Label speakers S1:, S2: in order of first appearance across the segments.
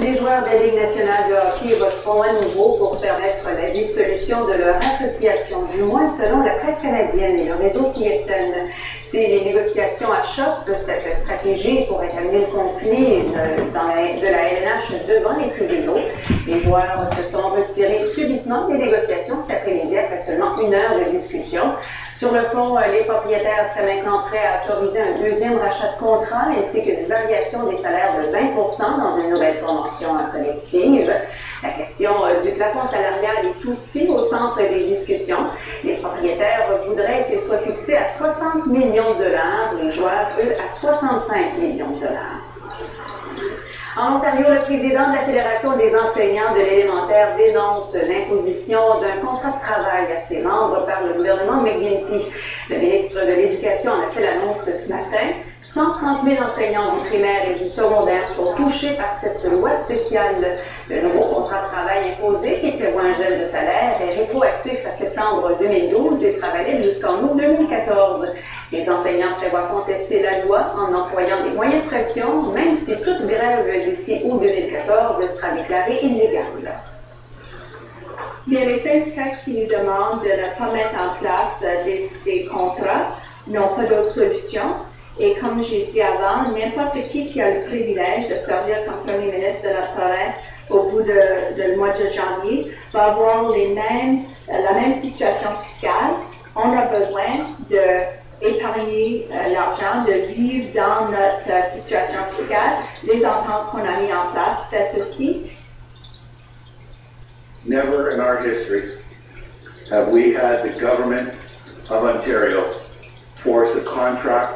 S1: Les joueurs de la Ligue nationale de hockey voteront à nouveau pour permettre la dissolution de leur association, du moins selon la presse canadienne et le réseau TSN. Si les négociations achoppent cette stratégie pour établir le conflit de la LNH devant les tribunaux, les joueurs se sont retirés subitement des négociations cet après-midi après seulement 1 heure de discussion. Sur le fond, les propriétaires seraient maintenant prêts à autoriser un deuxième rachat de contrat ainsi qu'une variation des salaires de 20 % dans une nouvelle convention collective. La question du plafond salarial est aussi au centre des discussions. Les propriétaires voudraient qu'il soit fixé à 60 millions de $, les joueurs, eux, à 65 millions de $. En Ontario, le président de la Fédération des enseignants de l'élémentaire dénonce l'imposition d'un contrat de travail à ses membres par le gouvernement McGuinty. Le ministre de l'Éducation en a fait l'annonce ce matin. 130 000 enseignants du primaire et du secondaire sont touchés par cette loi spéciale. Le nouveau contrat de travail imposé, qui prévoit un gel de salaire, est rétroactif à septembre 2012 et sera valide jusqu'en août 2014. Les enseignants prévoient contester la loi en employant des moyens de pression, même si toute grève d'ici août 2014 sera déclarée illégale.
S2: Bien, les syndicats qui nous demandent de ne pas mettre en place des contrats n'ont pas d'autre solution. Et comme j'ai dit avant, n'importe qui a le privilège de servir comme premier ministre de la province au bout du mois de janvier va avoir la même situation fiscale. On a besoin d'épargner l'argent, de vivre dans notre situation fiscale. Les ententes qu'on a mises en place fait ceci.
S3: Never in our history have we had the government of Ontario force a contract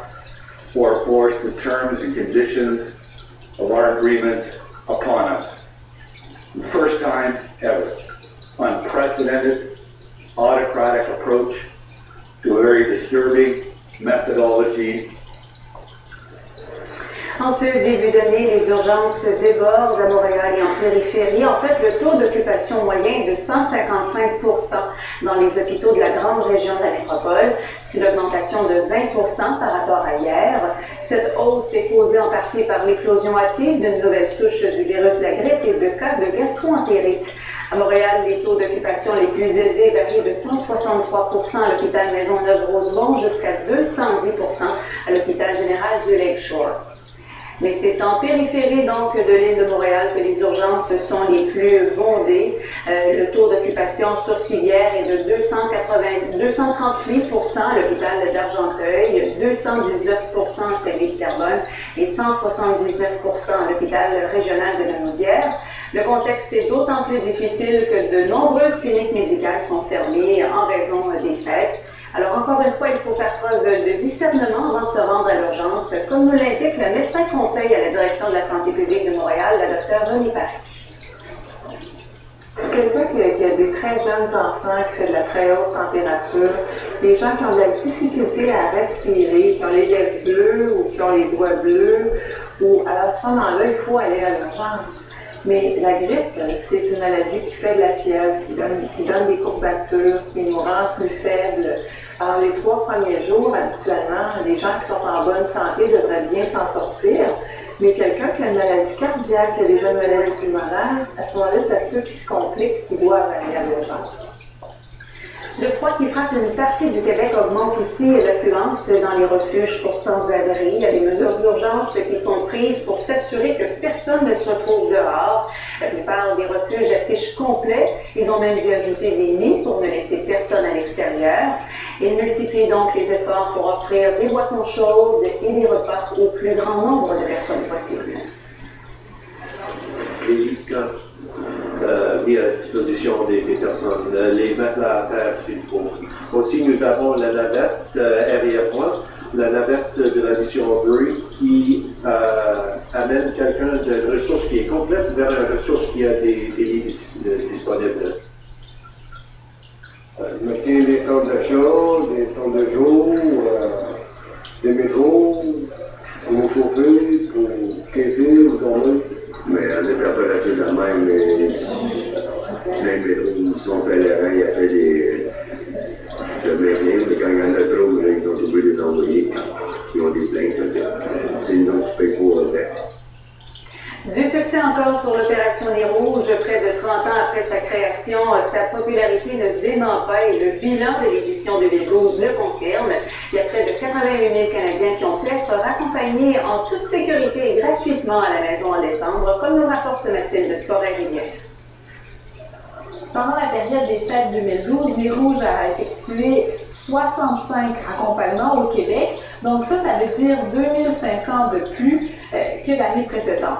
S3: or force the terms and conditions of our agreements upon us. First time ever. Unprecedented, autocratic approach to a very disturbing methodology.
S1: En ce début d'année, les urgences débordent à Montréal et en périphérie. En fait, le taux d'occupation moyen est de 155 % dans les hôpitaux de la grande région de la métropole. C'est une augmentation de 20 % par rapport à hier. Cette hausse est causée en partie par l'éclosion hâtive d'une nouvelle souche du virus de la grippe et de cas de gastro-entérite. À Montréal, les taux d'occupation les plus élevés varient de 163 % à l'hôpital Maisonneuve-Rosemont jusqu'à 210 % à l'hôpital général du Lakeshore. Mais c'est en périphérie donc de l'île de Montréal que les urgences sont les plus bondées. Le taux d'occupation sur civière est de 238 % à l'hôpital d'Argenteuil, 219 % à celui de Terrebonne et 179 % à l'hôpital régional de Lanaudière. Le contexte est d'autant plus difficile que de nombreuses cliniques médicales sont fermées en raison des fêtes. Alors, encore une fois, il faut faire preuve de discernement avant de se rendre à l'urgence, comme nous l'indique le médecin conseil à la direction de la santé publique de Montréal, la Dr René Paré.
S4: Quelqu'un qui a des très jeunes enfants, qui fait de la très haute température, des gens qui ont de la difficulté à respirer, qui ont les lèvres bleues ou qui ont les doigts bleus, alors à ce moment-là, il faut aller à l'urgence. Mais la grippe, c'est une maladie qui fait de la fièvre, qui donne des courbatures, qui nous rend plus faibles. Alors, les 3 premiers jours, habituellement, les gens qui sont en bonne santé devraient bien s'en sortir. Mais quelqu'un qui a une maladie cardiaque, qui a déjà une maladie pulmonaire, à ce moment-là, ça se peut qu'il se complique, qu'il doit aller à l'urgence.
S1: Le froid qui frappe une partie du Québec augmente aussi l'affluence dans les refuges pour sans-abri. Il y a des mesures d'urgence qui sont prises pour s'assurer que personne ne se retrouve dehors. La plupart des refuges affichent complet. Ils ont même dû ajouter des lits pour ne laisser personne à l'extérieur. Ils multiplient donc les efforts pour offrir des boissons chaudes et des repas au plus grand nombre de personnes possible.
S5: Mis à disposition des personnes, les matelas à terre s'il faut. Aussi, nous avons la navette RIF1, la navette de la mission Bury qui amène quelqu'un d'une ressource qui est complète vers une ressource qui a des lits disponibles.
S6: Je maintiens des centres d'achat, des centres de jour, des métros, pour nous chauffer, pour caisser, pour dormir.
S7: Mais à la température de la même, les métros sont pèlerins, il y a fait de maintenir, mais quand il y en a trop, ils ont trouvé des envoyés qui ont des plaintes. Sinon, tu payes pour le
S1: Du succès succès encore pour l'opération Nez Rouge. Près de 30 ans après sa création, sa popularité ne se dément pas et le bilan de l'édition 2012 le confirme. Il y a près de 88 000 Canadiens qui ont pu être raccompagnés en toute sécurité et gratuitement à la maison en décembre, comme nous rapporte Mathilde Forêt-Rivière.
S8: Pendant la période des fêtes 2012, Nez Rouge a effectué 65 accompagnements au Québec. Donc ça veut dire 2500 de plus que l'année précédente.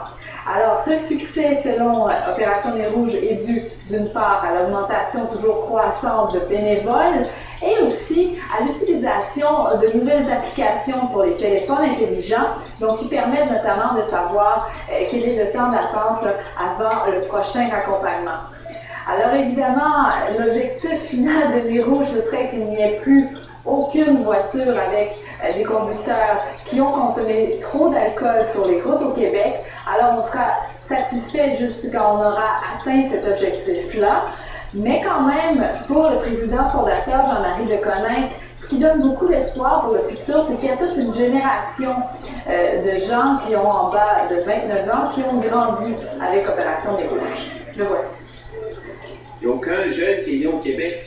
S8: Alors, ce succès, selon Opération Nez Rouge, est dû d'une part à l'augmentation toujours croissante de bénévoles et aussi à l'utilisation de nouvelles applications pour les téléphones intelligents, donc qui permettent notamment de savoir quel est le temps d'attente avant le prochain accompagnement. Alors évidemment, l'objectif final de Nez Rouge, ce serait qu'il n'y ait plus aucune voiture avec des conducteurs qui ont consommé trop d'alcool sur les routes au Québec. Alors on sera satisfait juste quand on aura atteint cet objectif-là. Mais quand même, pour le président fondateur Jean-Marie Deconinck, ce qui donne beaucoup d'espoir pour le futur, c'est qu'il y a toute une génération de gens qui ont en bas de 29 ans qui ont grandi avec Opération Nez Rouge. Le voici.
S9: Il n'y a aucun jeune qui est né au Québec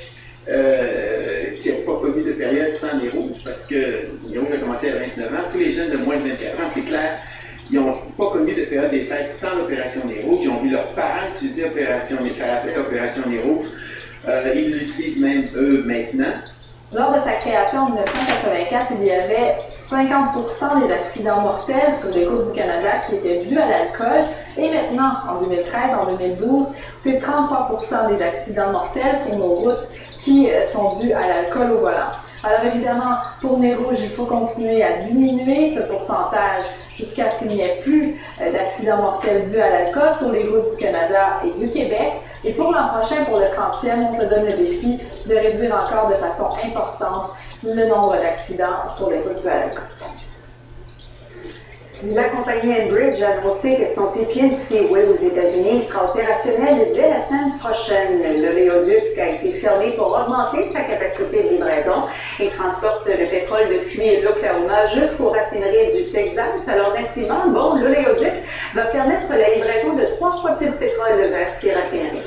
S9: qui n'a pas connu de période sans Nez Rouge, parce que Nez Rouge a commencé à 29 ans. Tous les jeunes de moins de 24 ans, c'est clair, ils n'ont pas connu de période des fêtes sans l'opération Nez Rouge. Ils ont vu leurs parents utiliser faire appel à Opération Nez Rouge. Ils l'utilisent même eux maintenant.
S8: Lors de sa création en 1984, il y avait 50% des accidents mortels sur les routes du Canada qui étaient dus à l'alcool. Et maintenant, en 2013, en 2012, c'est 33% des accidents mortels sur nos routes qui sont dus à l'alcool au volant. Alors évidemment, pour Nez Rouge, il faut continuer à diminuer ce pourcentage jusqu'à ce qu'il n'y ait plus d'accidents mortels dus à l'alcool sur les routes du Canada et du Québec. Et pour l'an prochain, pour le 30e, on se donne le défi de réduire encore de façon importante le nombre d'accidents sur les routes dus à l'alcool.
S1: La compagnie Enbridge a annoncé que son pipeline Seaway aux États-Unis sera opérationnel dès la semaine prochaine. Le Léoduc a été fermé pour augmenter sa capacité de livraison. Il transporte le pétrole depuis l'Oklahoma jusqu'aux raffineries du Texas. Alors, massivement, le Léoduc va permettre la livraison de 3 fois plus de pétrole vers ces raffineries.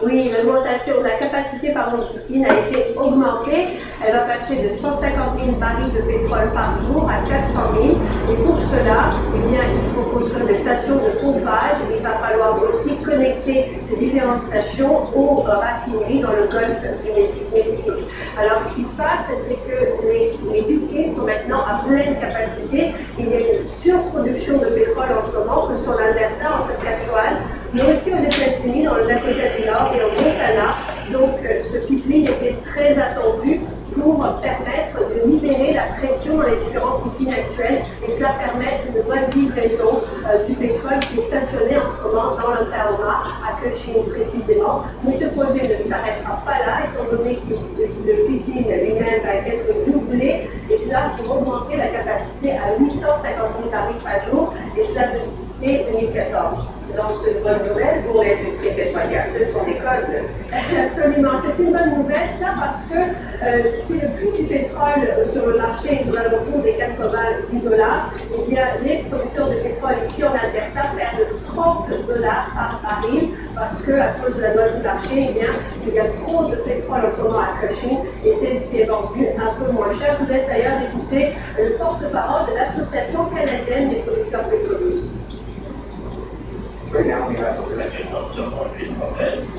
S10: Oui, l'augmentation de la capacité par le pipeline a été augmentée. Elle va passer de 150 000 barils de pétrole par jour à 400 000. Et pour cela, il faut construire des stations de pompage. Il va falloir aussi connecter ces différentes stations aux raffineries dans le golfe du Mexique. Alors, ce qui se passe, c'est que les pipelines sont maintenant à pleine capacité. Il y a une surproduction de pétrole en ce moment, que ce soit en Alberta, en Saskatchewan, mais aussi aux États-Unis, dans le Dakota du Nord et au Montana. Donc, ce pipeline était très attendu pour permettre de libérer la pression dans les différents pipelines actuels et cela permet une bonne livraison du pétrole qui est stationné en ce moment dans l'Oklahoma, à Cushing précisément. Mais ce projet ne s'arrêtera pas là, étant donné que le pipeline lui-même va être doublé et cela pour augmenter la capacité à 850 000 barils par jour et cela dès 2014. Donc, c'est une bonne nouvelle pour l'industrie pétrolière, c'est ce qu'on décode. Absolument, c'est une bonne nouvelle, ça, parce que si le prix du pétrole sur le marché est aux alentours des $90, eh bien, les producteurs de pétrole ici en Alberta perdent $30 par baril, parce qu'à cause de la loi du marché, eh bien, il y a trop de pétrole en ce moment à Cushing, et c'est vendu un peu moins cher. Je vous laisse d'ailleurs écouter le porte-parole de l'Association canadienne des producteurs pétroliers.
S11: Right now we have a prevention of some more problem.